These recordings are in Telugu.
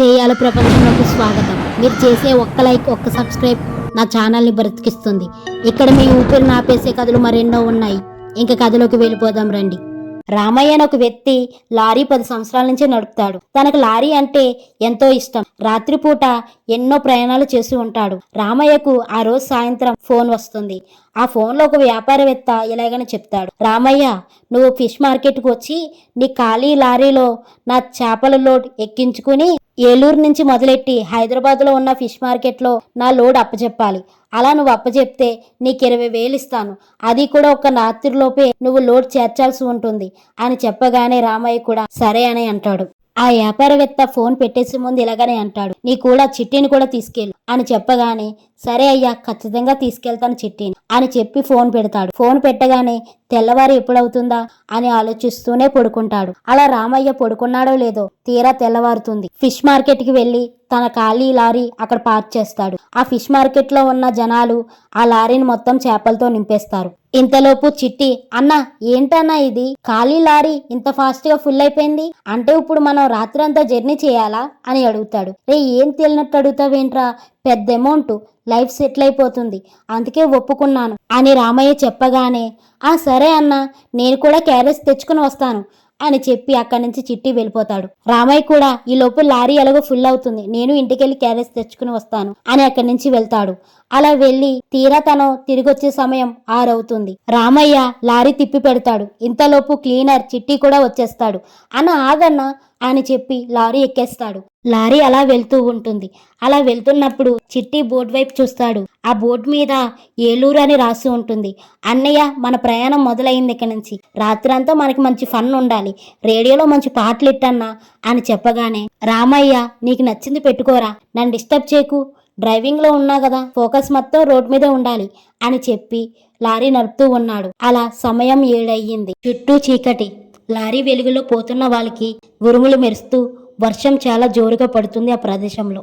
తేయాల ప్రపంచంలోకి స్వాగతం. మీరు చేసే ఒక్క లైక్, ఒక్క సబ్స్క్రైబ్ నా ఛానల్ని బ్రతికిస్తుంది. ఇక్కడ మీ ఊపిరి నాపేసే కథలు మరెన్నో ఉన్నాయి. ఇంకా కథలోకి వెళ్ళిపోదాం రండి. రామయ్య అనే ఒక వ్యక్తి లారీ 10 సంవత్సరాల నుంచి నడుపుతాడు. తనకు లారీ అంటే ఎంతో ఇష్టం. రాత్రిపూట ఎన్నో ప్రయాణాలు చేసి ఉంటాడు. రామయ్యకు ఆ రోజు సాయంత్రం ఫోన్ వస్తుంది. ఆ ఫోన్లో ఒక వ్యాపారవేత్త ఇలాగని చెప్తాడు, రామయ్య, నువ్వు ఫిష్ మార్కెట్కి వచ్చి నీ ఖాళీ లారీలో నా చేపల లోడ్ ఎక్కించుకుని ఏలూరు నుంచి మొదలెట్టి హైదరాబాద్లో ఉన్న ఫిష్ మార్కెట్లో నా లోడ్ అప్పచెప్పాలి. అలా నువ్వు అప్పచెప్తే నీకు 20,000 ఇస్తాను. అది కూడా ఒక రాత్రిలోపే నువ్వు లోడ్ చేర్చాల్సి ఉంటుంది అని చెప్పగానే రామయ్య కూడా సరే అని అంటాడు. ఆ వ్యాపారవేత్త ఫోన్ పెట్టేసి ముందు ఇలాగనే అంటాడు, నీ కూడా చిట్టిని కూడా తీసుకెళ్ళు అని చెప్పగానే సరే అయ్యా, ఖచ్చితంగా తీసుకెళ్తాను చిట్టిని అని చెప్పి ఫోన్ పెడతాడు. ఫోన్ పెట్టగానే తెల్లవారు ఎప్పుడవుతుందా అని ఆలోచిస్తూనే పడుకుంటాడు. అలా రామయ్య పడుకున్నాడో లేదో తీరా తెల్లవారుతుంది. ఫిష్ మార్కెట్కి వెళ్ళి తన ఖాళీ లారీ అక్కడ పార్క్ చేస్తాడు. ఆ ఫిష్ మార్కెట్ లో ఉన్న జనాలు ఆ లారీని మొత్తం చేపలతో నింపేస్తారు. ఇంతలోపు చిట్టి, అన్నా ఏంటన్నా ఇది, ఖాళీ లారీ ఇంత ఫాస్ట్ గా ఫుల్ అయిపోయింది అంటే ఇప్పుడు మనం రాత్రి అంతా జర్నీ చేయాలా అని అడుగుతాడు. రే, ఏం తెలియనట్టు అడుగుతావేంట్రా, పెద్ద అమౌంట్, లైఫ్ సెటిల్ అయిపోతుంది, అందుకే ఒప్పుకున్నాను అని రామయ్య చెప్పగానే ఆ సరే అన్న, నేను కూడా క్యారేజ్ తెచ్చుకుని వస్తాను అని చెప్పి అక్కడి నుంచి చిట్టి వెళ్ళిపోతాడు. రామయ్య కూడా ఈ లోపు లారీ ఎలాగో ఫుల్ అవుతుంది, నేను ఇంటికెళ్ళి క్యారేజ్ తెచ్చుకుని వస్తాను అని అక్కడి నుంచి వెళ్తాడు. అలా వెళ్ళి తీరా తను తిరిగి వచ్చే సమయం 6 అవుతుంది. రామయ్య లారీ తిప్పి పెడతాడు. ఇంతలోపు క్లీనర్ చిట్టి కూడా వచ్చేస్తాడు. అన్న ఆగన్నా అని చెప్పి లారీ ఎక్కేస్తాడు. లారీ అలా వెళ్తూ ఉంటుంది. అలా వెళ్తున్నప్పుడు చిట్టి బోర్డు వైపు చూస్తాడు. ఆ బోర్డు మీద ఏలూరు అని రాసి ఉంటుంది. అన్నయ్య, మన ప్రయాణం మొదలైంది ఇక్కడి నుంచి, రాత్రంతా మనకి మంచి ఫన్ ఉండాలి, రేడియోలో మంచి పాటలు ఇట్టన్నా అని చెప్పగానే రామయ్య, నీకు నచ్చింది పెట్టుకోరా, నన్ను డిస్టర్బ్ చేయకు, డ్రైవింగ్ లో ఉన్నా కదా, ఫోకస్ మొత్తం రోడ్ మీదే ఉండాలి అని చెప్పి లారీ నడుపుతూ ఉన్నాడు. అలా సమయం 7 అయ్యింది. చుట్టూ చీకటి. లారీ వెలుగులో పోతున్న వాళ్ళకి ఉరుములు మెరుస్తూ వర్షం చాలా జోరుగా పడుతుంది ఆ ప్రదేశంలో.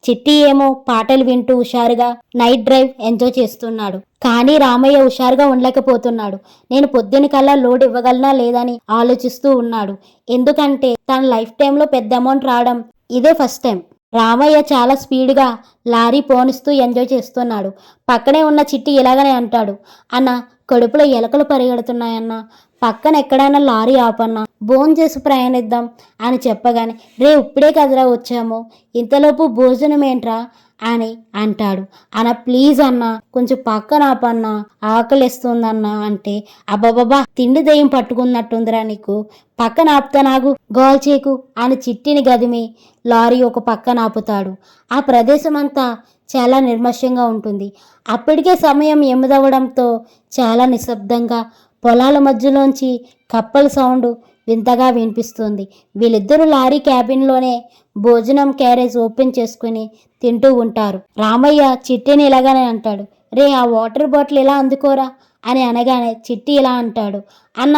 చిట్టి ఏమో పాటలు వింటూ హుషారుగా నైట్ డ్రైవ్ ఎంజాయ్ చేస్తున్నాడు. కానీ రామయ్య హుషారుగా ఉండలేకపోతున్నాడు. నేను పొద్దున కల్లా లోడ్ ఇవ్వగలనా లేదని ఆలోచిస్తూ ఉన్నాడు. ఎందుకంటే తన లైఫ్ టైంలో పెద్ద అమౌంట్ రావడం ఇదే ఫస్ట్ టైం. రామయ్య చాలా స్పీడ్గా లారీ పోనిస్తూ ఎంజాయ్ చేస్తున్నాడు. పక్కనే ఉన్న చిట్టి ఇలాగనే అంటాడు, అన్న, కడుపులో ఎలకలు పరిగెడుతున్నాయన్నా, పక్కన ఎక్కడైనా లారీ ఆపన్నా, భోజనం చేసి ప్రయాణిద్దాం అని చెప్పగానే రే, ఇప్పుడే కదరా వచ్చాము, ఇంతలోపు భోజనం ఏంట్రా అని అంటాడు. అన్న ప్లీజ్ అన్న, కొంచెం పక్కన ఆపన్నా, ఆకలిస్తుందన్నా అంటే అబ్బాబాబా, తిండి దయ్యం పట్టుకున్నట్టుందిరా నీకు, పక్కన ఆపుతా, నాగు గోల్ చేకు అని చిట్టిని గదిమి లారీ ఒక పక్కన ఆపుతాడు. ఆ ప్రదేశం అంతా చాలా నిర్మష్యంగా ఉంటుంది. అప్పటికే సమయం 8 అవ్వడంతో చాలా నిశ్శబ్దంగా పొలాల మధ్యలోంచి కప్పల సౌండ్ వింతగా వినిపిస్తుంది. వీళ్ళిద్దరూ లారీ క్యాబిన్లోనే భోజనం క్యారేజ్ ఓపెన్ చేసుకుని తింటూ ఉంటారు. రామయ్య చిట్టిని ఇలాగానే అంటాడు, రే, ఆ వాటర్ బాటిల్ ఇలా అందుకోరా అని అనగానే చిట్టి ఇలా అంటాడు, అన్న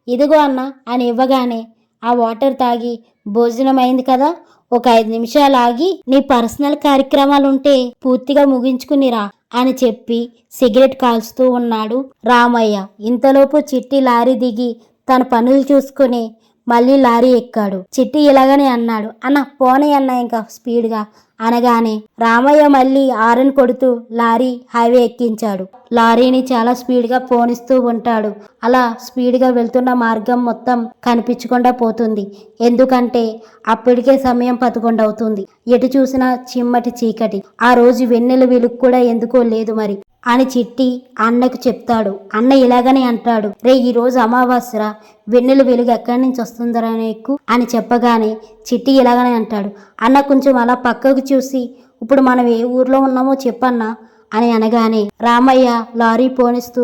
ఇదిగో అన్న అని ఇవ్వగానే ఆ వాటర్ తాగి భోజనం అయింది కదా, ఒక 5 నిమిషాలు ఆగి నీ పర్సనల్ కార్యక్రమాలుంటే పూర్తిగా ముగించుకునిరా అని చెప్పి సిగరెట్ కాల్స్తూ ఉన్నాడు రామయ్య. ఇంతలోపు చిట్టి లారీ దిగి తన పనులు చూసుకుని మళ్ళీ లారీ ఎక్కాడు. చిట్టి ఇలాగనే అన్నాడు, అన్న పోనీ అన్న ఇంకా స్పీడ్గా అనగానే రామయ్య మళ్ళీ హారన్ కొడుతూ లారీ హైవే ఎక్కించాడు. లారీని చాలా స్పీడ్గా పోనిస్తూ ఉంటాడు. అలా స్పీడ్గా వెళ్తున్న మార్గం మొత్తం కనిపించకుండా పోతుంది. ఎందుకంటే అప్పటికే సమయం 11 అవుతుంది. ఎటు చూసినా చిమ్మటి చీకటి. ఆ రోజు వెన్నెల వెలుగు కూడా ఎందుకో లేదు మరి అని చిట్టి అన్నకు చెప్తాడు. అన్న ఇలాగనే అంటాడు, రే, ఈ రోజు అమావాస్యరా, వెన్నెల వెలుగు ఎక్కడి నుంచి వస్తుందరా నీకు అని చెప్పగానే చిట్టి ఇలాగనే అంటాడు, అన్న కొంచెం అలా పక్కకు చూసి ఇప్పుడు మనం ఏ ఊర్లో ఉన్నామో చెప్పన్నా అని అనగానే రామయ్య లారీ పోనిస్తూ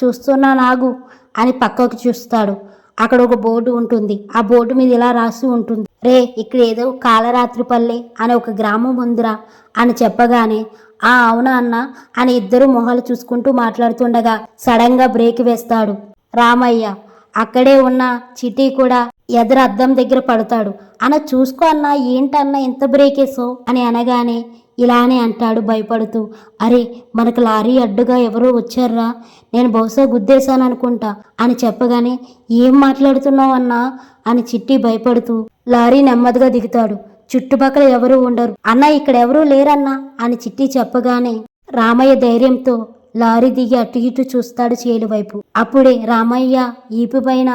చూస్తున్నా నాగు అని పక్కకు చూస్తాడు. అక్కడ ఒక బోర్డు ఉంటుంది. ఆ బోర్డు మీద ఇలా రాసి ఉంటుంది, రే, ఇక్కడ ఏదో కాలరాత్రిపల్లె అనే ఒక గ్రామం ఉందిరా అని చెప్పగానే అవునా అన్న అని ఇద్దరు మొహాలు చూసుకుంటూ మాట్లాడుతుండగా సడన్ గా బ్రేక్ వేస్తాడు రామయ్య. అక్కడే ఉన్న చిట్టి కూడా ఎదురు అద్దం దగ్గర పడతాడు. అన్న చూసుకో అన్న, ఏంటన్నా ఎంత బ్రేక్ వేసావు అని అనగానే ఇలానే అంటాడు భయపడుతూ, అరే, మనకు లారీ అడ్డుగా ఎవరో వచ్చారా, నేను బహుశా గుద్దేశాను అనుకుంటా అని చెప్పగానే ఏం మాట్లాడుతున్నావు అన్నా అని చిట్టి భయపడుతూ లారీ నెమ్మదిగా దిగుతాడు. చుట్టుపక్కల ఎవరూ ఉండరు. అన్న ఇక్కడ ఎవరూ లేరన్నా అని చిట్టి చెప్పగానే రామయ్య ధైర్యంతో లారీ దిగి అటు ఇటు చూస్తాడు చేలు వైపు. అప్పుడే రామయ్య ఈపు పైన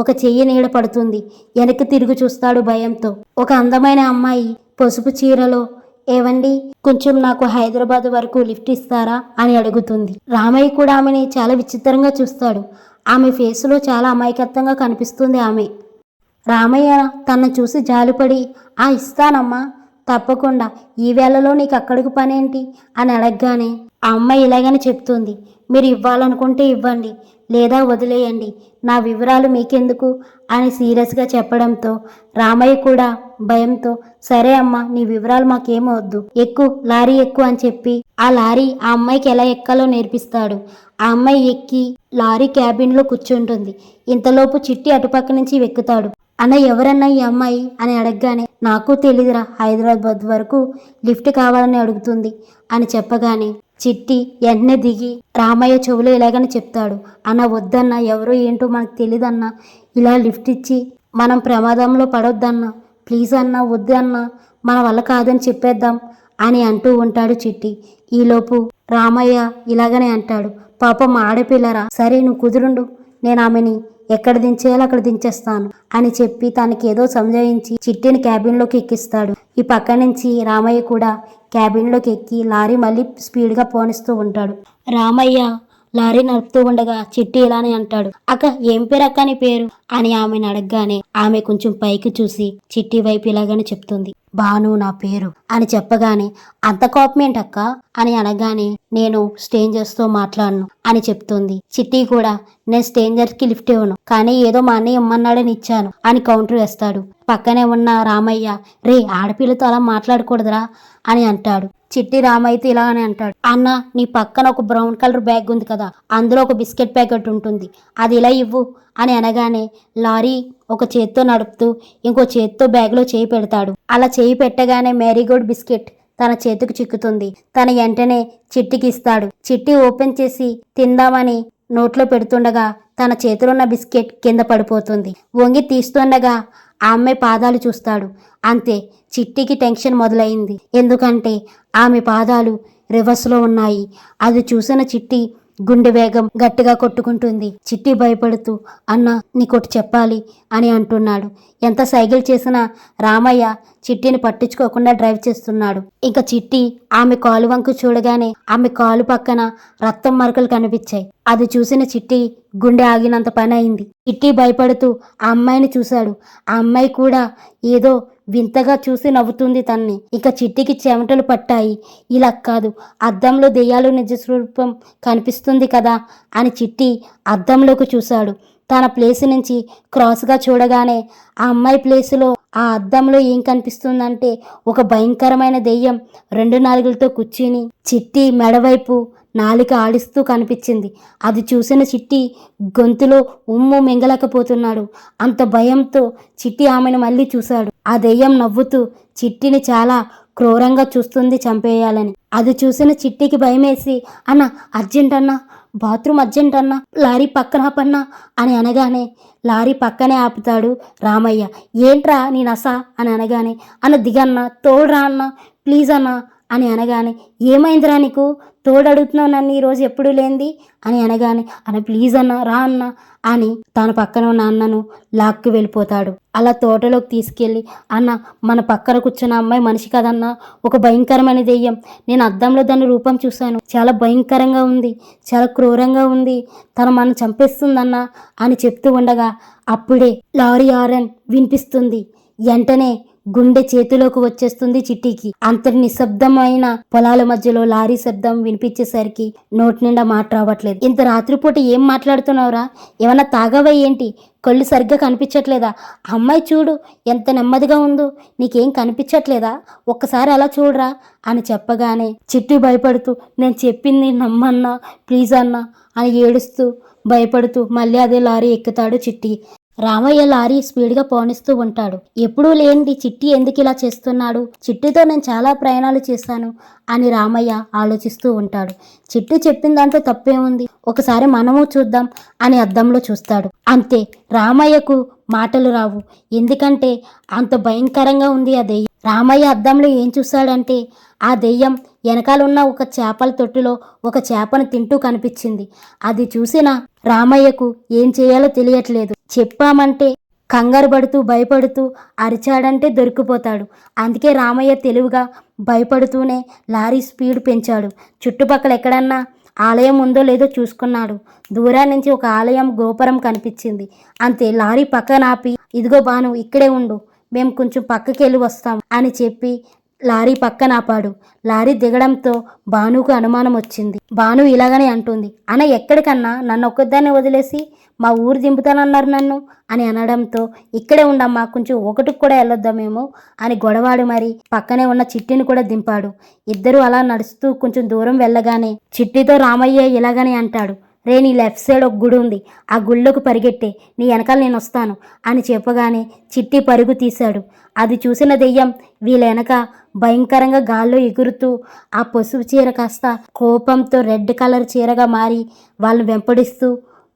ఒక చెయ్యి నీడ పడుతుంది. వెనక్కి తిరిగి చూస్తాడు భయంతో. ఒక అందమైన అమ్మాయి పసుపు చీరలో, ఏవండి కొంచెం నాకు హైదరాబాద్ వరకు లిఫ్ట్ ఇస్తారా అని అడుగుతుంది. రామయ్య కూడా ఆమెని చాలా విచిత్రంగా చూస్తాడు. ఆమె ఫేసులో చాలా అమాయకత్వంగా కనిపిస్తుంది ఆమె. రామయ్య తనను చూసి జాలిపడి, ఇస్తానమ్మా, తప్పకుండా, ఈ వేళలో నీకు అక్కడికి పనేంటి అని అడగగానే ఆ అమ్మాయి ఇలాగని చెప్తుంది. మీరు ఇవ్వాలనుకుంటే ఇవ్వండి, లేదా వదిలేయండి, నా వివరాలు మీకెందుకు అని సీరియస్గా చెప్పడంతో రామయ్య కూడా భయంతో, సరే అమ్మా, నీ వివరాలు మాకేమో వద్దు, ఎక్కు, లారీ ఎక్కు అని చెప్పి ఆ లారీ ఆ అమ్మాయికి ఎలా ఎక్కాలో నేర్పిస్తాడు. ఆ అమ్మాయి ఎక్కి లారీ క్యాబిన్లో కూర్చుంటుంది. ఇంతలోపు చిట్టి అటుపక్క నుంచి వెక్కుతాడు. అన్న ఎవరన్నా ఈ అమ్మాయి అని అడగగానే, నాకు తెలీదురా, హైదరాబాద్ వరకు లిఫ్ట్ కావాలని అడుగుతుంది అని చెప్పగానే చిట్టి వెంటనే దిగి రామయ్య చెవులో ఇలాగని చెప్తాడు. అన్న వద్దన్నా, ఎవరో ఏంటో మనకు తెలీదన్నా, ఇలా లిఫ్ట్ ఇచ్చి మనం ప్రమాదంలో పడొద్దన్నా, ప్లీజ్ అన్నా, వద్దు అన్నా, మన వల్ల కాదని చెప్పేద్దాం అని అంటూ ఉంటాడు చిట్టి. ఈలోపు రామయ్య ఇలాగనే అంటాడు, పాపం ఆడపిల్లరా, సరే నువ్వు కుదురుండు, నేను ఆమెని ఎక్కడ దించేయాలో అక్కడ దించేస్తాను అని చెప్పి తనకి ఏదో సంజాయించి చిట్టిని క్యాబిన్లోకి ఎక్కిస్తాడు. ఈ పక్క నుంచి రామయ్య కూడా క్యాబిన్లోకి ఎక్కి లారీ మళ్ళీ స్పీడ్గా పోనిస్తూ ఉంటాడు. రామయ్య లారీ నడుపుతూ ఉండగా చిట్టి ఇలానే అంటాడు, అక్క ఏం పేరు అక్క నీ పేరు అని ఆమెను అడగగానే ఆమె కొంచెం పైకి చూసి చిట్టి వైపు ఇలాగని చెప్తుంది, భాను నా పేరు అని చెప్పగానే, అంత కోపమేంటక్క అని అనగానే, నేను స్ట్రేంజర్స్తో మాట్లాడను అని చెప్తుంది. చిట్టి కూడా, నేను స్ట్రేంజర్స్కి లిఫ్ట్ ఇవ్వను, కానీ ఏదో మా అన్నయ్య ఇమ్మన్నాడని ఇచ్చాను అని కౌంటర్ వేస్తాడు. పక్కనే ఉన్న రామయ్య, రే ఆడపిల్లతో అలా మాట్లాడకూడదురా అని అంటాడు. చిట్టి రామయ్యతో ఇలా అని అంటాడు, అన్న నీ పక్కన ఒక బ్రౌన్ కలర్ బ్యాగ్ ఉంది కదా, అందులో ఒక బిస్కెట్ ప్యాకెట్ ఉంటుంది, అది ఇలా ఇవ్వు అని అనగానే లారీ ఒక చేత్తో నడుపుతూ ఇంకో చేత్తో బ్యాగ్లో చేయి పెడతాడు. అలా చేయి పెట్టగానే మ్యారీగోల్డ్ బిస్కెట్ తన చేతికి చిక్కుతుంది. తన వెంటనే చిట్టికి ఇస్తాడు. చిట్టి ఓపెన్ చేసి తిందామని నోట్లో పెడుతుండగా తన చేతిలో ఉన్న బిస్కెట్ కింద పడిపోతుంది. వంగి తీస్తుండగా ఆ అమ్మాయి పాదాలు చూస్తాడు. అంతే, చిట్టికి టెన్షన్ మొదలైంది. ఎందుకంటే ఆమె పాదాలు రివర్స్లో ఉన్నాయి. అది చూసిన చిట్టి గుండె వేగం గట్టిగా కొట్టుకుంటుంది. చిట్టి భయపడుతూ, అన్న నీకోటి చెప్పాలి అని అంటున్నాడు. ఎంత సైకిల్ చేసినా రామయ్య చిట్టిని పట్టించుకోకుండా డ్రైవ్ చేస్తున్నాడు. ఇంకా చిట్టి ఆమె కాలు వంకు చూడగానే ఆమె కాలు పక్కన రక్తం మరకలు కనిపించాయి. అది చూసిన చిట్టి గుండె ఆగినంత పని అయింది. చిట్టి భయపడుతూ ఆ అమ్మాయిని చూశాడు. ఆ అమ్మాయి కూడా ఏదో వింతగా చూసి నవ్వుతుంది తన్ని. ఇక చిట్టికి చెమటలు పట్టాయి. ఇలా కాదు, అద్దంలో దెయ్యాలు నిజ స్వరూపం కనిపిస్తుంది కదా అని చిట్టి అద్దంలోకి చూశాడు. తన ప్లేస్ నుంచి క్రాస్గా చూడగానే ఆ అమ్మాయి ప్లేసులో ఆ అద్దంలో ఏం కనిపిస్తుందంటే ఒక భయంకరమైన దెయ్యం 2 నాలుగులతో కూర్చుని చిట్టి మెడవైపు నాలిక ఆడిస్తూ కనిపించింది. అది చూసిన చిట్టి గొంతులో ఉమ్ము మింగలేకపోతున్నాడు. అంత భయంతో చిట్టి ఆమెను మళ్ళీ చూశాడు. ఆ దెయ్యం నవ్వుతూ చిట్టిని చాలా క్రూరంగా చూస్తుంది, చంపేయాలని. అది చూసిన చిట్టికి భయమేసి, అన్న అర్జెంట్ అన్నా, బాత్రూమ్ అర్జెంట్ అన్నా, లారీ పక్కన ఆపన్నా అని అనగానే లారీ పక్కనే ఆపుతాడు రామయ్య. ఏంట్రా నీ నసా అని అనగానే, అన్న దిగన్నా, తోడురా అన్న, ప్లీజ్ అన్నా అని అనగానే, ఏమైందిరా నీకు, తోడడుగుతున్నావు నన్ను ఈరోజు ఎప్పుడు లేంది అని అనగానే, అన్న ప్లీజ్ అన్న, రా అన్న అని తన పక్కన ఉన్న అన్నను లాక్కి వెళ్ళిపోతాడు. అలా తోటలోకి తీసుకెళ్ళి, అన్న మన పక్కన కూర్చున్న అమ్మాయి మనిషి కదన్నా, ఒక భయంకరమైన దెయ్యం, నేను అద్దంలో దాని రూపం చూశాను, చాలా భయంకరంగా ఉంది, చాలా క్రూరంగా ఉంది, తను మనం చంపేస్తుందన్నా అని చెప్తూ ఉండగా అప్పుడే లారీ హారన్ వినిపిస్తుంది. వెంటనే గుండె చేతిలోకి వచ్చేస్తుంది చిట్టికి. అంతటి నిశ్శబ్దమైన పొలాల మధ్యలో లారీ శబ్దం వినిపించేసరికి నోటి నిండా మాట రావట్లేదు. ఇంత రాత్రిపూట ఏం మాట్లాడుతున్నావురా, ఏమన్నా తాగవా ఏంటి, కళ్ళు సరిగ్గా కనిపించట్లేదా, అమ్మాయి చూడు ఎంత నెమ్మదిగా ఉందో, నీకేం కనిపించట్లేదా, ఒక్కసారి అలా చూడరా అని చెప్పగానే చిట్టి భయపడుతూ, నేను చెప్పింది నమ్మన్నా, ప్లీజ్ అన్నా అని ఏడుస్తూ భయపడుతూ మళ్ళీ అదే లారీ ఎక్కుతాడు చిట్టి. రామయ్య లారీ స్పీడ్గా పోనిస్తూ ఉంటాడు. ఎప్పుడూ లేనిది చిట్టి ఎందుకు ఇలా చేస్తున్నాడు, చిట్టితో నేను చాలా ప్రయాణాలు చేశాను అని రామయ్య ఆలోచిస్తూ ఉంటాడు. చిట్టి చెప్పిన దాంట్లో తప్పే ఉంది, ఒకసారి మనము చూద్దాం అని అద్దంలో చూస్తాడు. అంతే, రామయ్యకు మాటలు రావు. ఎందుకంటే అంత భయంకరంగా ఉంది ఆ దెయ్యం. రామయ్య అద్దంలో ఏం చూశాడంటే ఆ దెయ్యం వెనకాలన్న ఒక చేపల తొట్టిలో ఒక చేపను తింటూ కనిపించింది. అది చూసిన రామయ్యకు ఏం చేయాలో తెలియట్లేదు. చెప్పామంటే కంగారు పడుతూ భయపడుతూ అరిచాడంటే దొరికిపోతాడు. అందుకే రామయ్య తెలివిగా భయపడుతూనే లారీ స్పీడ్ పెంచాడు. చుట్టుపక్కల ఎక్కడన్నా ఆలయం ఉందో లేదో చూసుకున్నాడు. దూరం నుంచి ఒక ఆలయం గోపురం కనిపించింది. అంతే లారీ పక్కన ఆపి, ఇదిగో బాను ఇక్కడే ఉండు, మేము కొంచెం పక్కకి వెళ్ళి వస్తాం అని చెప్పి లారీ పక్కన ఆపాడు. లారీ దిగడంతో భానుకు అనుమానం వచ్చింది. భాను ఇలాగనే అంటుంది, అన్న ఎక్కడికన్నా, నన్ను ఒక్కదాన్ని వదిలేసి మా ఊరు దింపుతానన్నారు నన్ను అని అనడంతో, ఇక్కడే ఉండమ్మా, కొంచెం ఒకటికి కూడా వెళ్ళొద్దామేమో అని గొడవాడు. మరి పక్కనే ఉన్న చిట్టిని కూడా దింపాడు. ఇద్దరు అలా నడుస్తూ కొంచెం దూరం వెళ్ళగానే చిట్టితో రామయ్య ఇలాగనే అంటాడు, రే నీ లెఫ్ట్ సైడ్ ఒక గుడి ఉంది, ఆ గుళ్ళోకి పరిగెట్టే, నీ వెనకాల నేను వస్తాను అని చెప్పగానే చిట్టి పరుగు తీశాడు. అది చూసిన దెయ్యం వీళ్ళ వెనక భయంకరంగా గాల్లో ఎగురుతూ ఆ పసుపు చీర కాస్త కోపంతో రెడ్ కలర్ చీరగా మారి వాళ్ళని వెంపడిస్తూ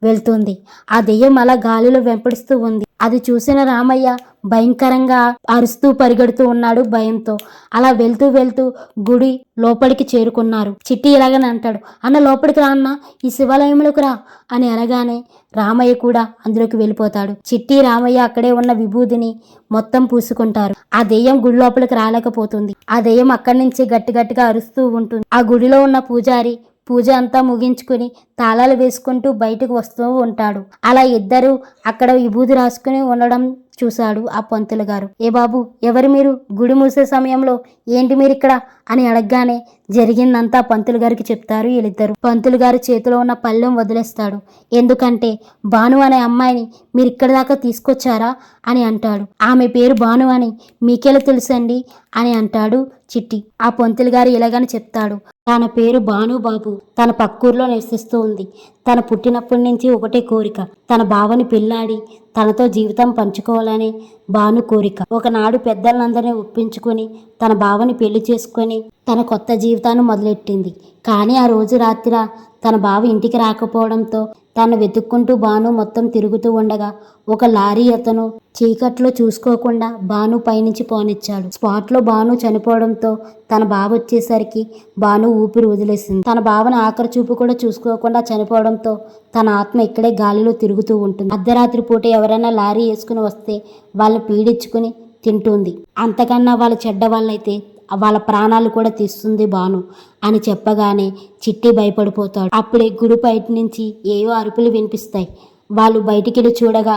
వెళ్తుంది. ఆ దెయ్యం అలా గాలిలో వెంపడిస్తూ ఉంది. అది చూసిన రామయ్య భయంకరంగా అరుస్తూ పరిగెడుతూ ఉన్నాడు భయంతో. అలా వెళ్తూ వెళ్తూ గుడి లోపలికి చేరుకున్నారు. చిట్టి ఇలాగని అంటాడు, అన్న లోపలికి రా అన్న, ఈ శివాలయంలోకి రా అని అనగానే రామయ్య కూడా అందులోకి వెళ్ళిపోతాడు. చిట్టి రామయ్య అక్కడే ఉన్న విభూదిని మొత్తం పూసుకుంటారు. ఆ దెయ్యం గుడి లోపలికి రాలేకపోతుంది. ఆ దెయ్యం అక్కడి నుంచి గట్టిగా అరుస్తూ ఉంటుంది. ఆ గుడిలో ఉన్న పూజారి పూజ అంతా ముగించుకుని తాళాలు వేసుకుంటూ బయటకు వస్తూ ఉంటాడు. అలా ఇద్దరు అక్కడ విభూది రాసుకుని ఉండడం చూశాడు ఆ పంతులు గారు. ఏ బాబు, ఎవరు మీరు? గుడి మూసే సమయంలో ఏంటి మీరు ఇక్కడ అని అడగగానే జరిగిందంతా పంతులు గారికి చెప్తారు వీళ్ళిద్దరు. పంతులు గారి చేతిలో ఉన్న పళ్ళెం వదిలేస్తాడు. ఎందుకంటే భాను అనే అమ్మాయిని మీరు ఇక్కడి దాకా తీసుకొచ్చారా అని అంటాడు. ఆమె పేరు భాను అని మీకెలా తెలుసండి అని అంటాడు చిట్టి. ఆ పంతులు గారు ఇలాగని చెప్తాడు, తన పేరు భాను బాబు, తన పక్కూర్లో నివసిస్తూ ఉంది. తన పుట్టినప్పటి నుంచి ఒకటే కోరిక, తన బావని పెళ్ళాడి తనతో జీవితం పంచుకోవాలని భాను కోరిక. ఒకనాడు పెద్దలందరినీ ఒప్పించుకొని తన బావని పెళ్లి చేసుకొని తన కొత్త జీవితాన్ని మొదలెట్టింది. కానీ ఆ రోజు రాత్రి తన బావ ఇంటికి రాకపోవడంతో తను వెతుక్కుంటూ భాను మొత్తం తిరుగుతూ ఉండగా ఒక లారీ అతను చీకట్లో చూసుకోకుండా భాను పైనుంచి పోనిచ్చాడు. స్పాట్లో భాను చనిపోవడంతో తన బావ వచ్చేసరికి భాను ఊపిరి వదిలేసింది. తన బావను ఆఖరి చూపు కూడా చూసుకోకుండా చనిపోవడంతో తన ఆత్మ ఇక్కడే గాలిలో తిరుగుతూ ఉంటుంది. అర్ధరాత్రి పూట ఎవరైనా లారీ వేసుకుని వస్తే వాళ్ళని పీడించుకుని తింటుంది. అంతకన్నా వాళ్ళ చెడ్డ వాళ్ళైతే వాళ్ళ ప్రాణాలు కూడా తీస్తుంది భాను అని చెప్పగానే చిట్టి భయపడిపోతాడు. అప్పుడే గుడి బయట నుంచి ఏవో అరుపులు వినిపిస్తాయి. వాళ్ళు బయటికి వెళ్ళి చూడగా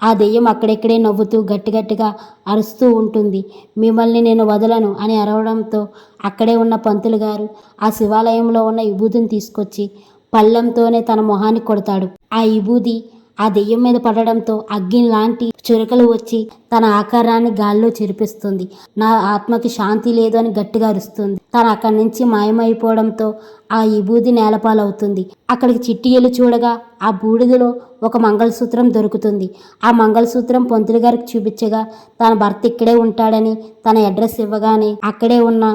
ఆ దెయ్యం అక్కడెక్కడే నవ్వుతూ గట్టిగా అరుస్తూ ఉంటుంది. మిమ్మల్ని నేను వదలను అని అరవడంతో అక్కడే ఉన్న పంతులు గారు ఆ శివాలయంలో ఉన్న విభూతిని తీసుకొచ్చి పళ్ళెంతోనే తన మొహాన్ని కొడతాడు. ఆ విభూది ఆ దెయ్యం మీద పడడంతో అగ్ని లాంటి చురకలు వచ్చి తన ఆకారాన్ని గాల్లో చెరిపిస్తుంది. నా ఆత్మకి శాంతి లేదు అని గట్టిగా అరుస్తుంది. తను అక్కడి నుంచి మాయమైపోవడంతో ఆ విభూది నేలపాలవుతుంది. అక్కడికి చిట్టి వెళ్ళి చూడగా ఆ బూడిదలో ఒక మంగళసూత్రం దొరుకుతుంది. ఆ మంగళసూత్రం పంతులు గారికి చూపించగా తన భర్త ఇక్కడే ఉంటాడని తన అడ్రస్ ఇవ్వగానే అక్కడే ఉన్న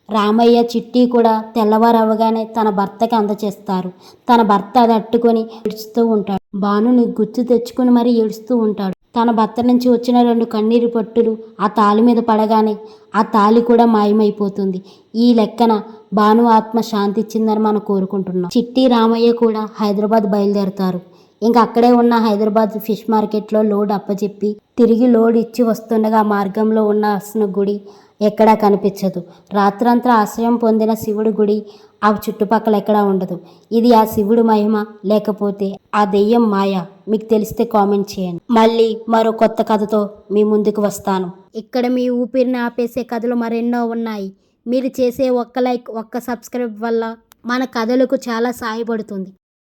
రామయ్య చిట్టి కూడా తెల్లవారవగానే తన భర్తకి అందచేస్తారు. తన భర్త అది అట్టుకొని ఏడుస్తూ ఉంటాడు. భానుని గుర్తు తెచ్చుకుని మరీ ఏడుస్తూ ఉంటాడు. తన భర్త నుంచి వచ్చిన 2 కన్నీరు పట్టులు ఆ తాళి మీద పడగానే ఆ తాళి కూడా మాయమైపోతుంది. ఈ లెక్కన భాను ఆత్మ శాంతి ఇచ్చిందని మనం కోరుకుంటున్నాం. చిట్టి రామయ్య కూడా హైదరాబాద్ బయలుదేరుతారు. ఇంకా అక్కడే ఉన్న హైదరాబాద్ ఫిష్ మార్కెట్లో లోడ్ అప్పచెప్పి తిరిగి లోడ్ ఇచ్చి వస్తుండగా మార్గంలో ఉన్న అసలు గుడి ఎక్కడా కనిపించదు. రాత్రంతా ఆశ్రయం పొందిన శివుడి గుడి ఆ చుట్టుపక్కల ఎక్కడా ఉండదు. ఇది ఆ శివుడు మహిమ లేకపోతే ఆ దెయ్యం మాయ? మీకు తెలిస్తే కామెంట్ చేయండి. మళ్ళీ మరో కొత్త కథతో మీ ముందుకు వస్తాను. ఇక్కడ మీ ఊపిరిని ఆపేసే కథలు మరెన్నో ఉన్నాయి. మీరు చేసే ఒక్క లైక్, ఒక్క సబ్స్క్రైబ్ వల్ల మన కథలకు చాలా సహాయపడుతుంది.